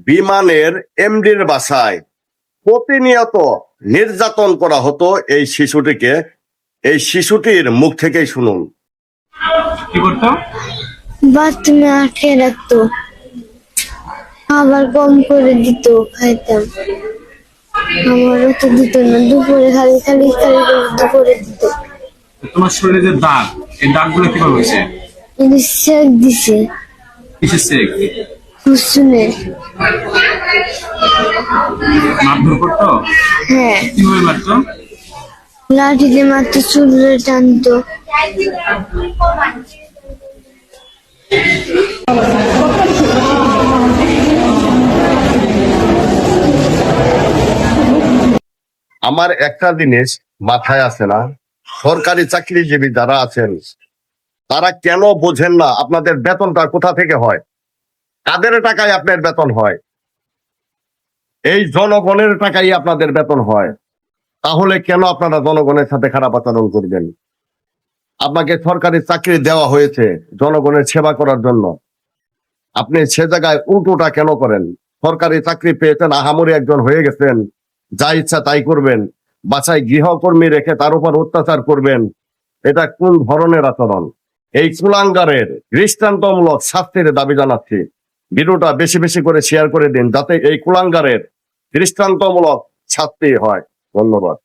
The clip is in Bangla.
বিমানের এমডির বাসায় প্রতিনিয়ত নির্যাতন করা হতো এই শিশুটিকে। এই শিশুটির মুখ থেকেই শুনুন। কি করতো? বাথরুমে আটকে রাখতো, আবার কম করে দিত, খাইতাম। আমারও তো দিত না, দুপুরে খালি খালি খালি করে দুপুরে দিত। তোমার শরীরে যে দাগ, এই দাগগুলো কিভাবে হয়েছে? কিন্তু সেক দিছে কিসের সেক? কুসুনে। মারধর করতো? হ্যাঁ, কিভাবে মারতো? লাঠিতে মারতো, চুলে টানতো। আমার একটা জিনিস মাথায় আসে না, সরকারি চাকরিজীবী যারা আছেন তারা কেন বোঝেন না আপনাদের বেতনটা কোথা থেকে হয়, কাদের টাকায় আপনার বেতন হয়? এই জনগণের টাকাই আপনাদের বেতন হয়। তাহলে কেন আপনারা জনগণের সাথে খারাপ আচরণ করবেন? আপনাকে সরকারি চাকরি দেওয়া হয়েছে জনগণের সেবা করার জন্য, আপনি সে জায়গায় উল্টোটা কেন করেন? সরকারি চাকরি পেয়েছেন, আহামরি একজন হয়ে গেছেন, যা ইচ্ছা তাই করবেন, বাসায় গৃহকর্মী রেখে তার উপর অত্যাচার করবেন। এটা কোন ধরনের আচরণ? এই কুলাঙ্গারের দৃষ্টান্তমূলক শাস্তির দাবি জানাচ্ছি। ভিডিওটা বেশি বেশি করে শেয়ার করে দিন, যাতে এই কুলাঙ্গারের দৃষ্টান্তমূলক শাস্তি হয়। ধন্যবাদ।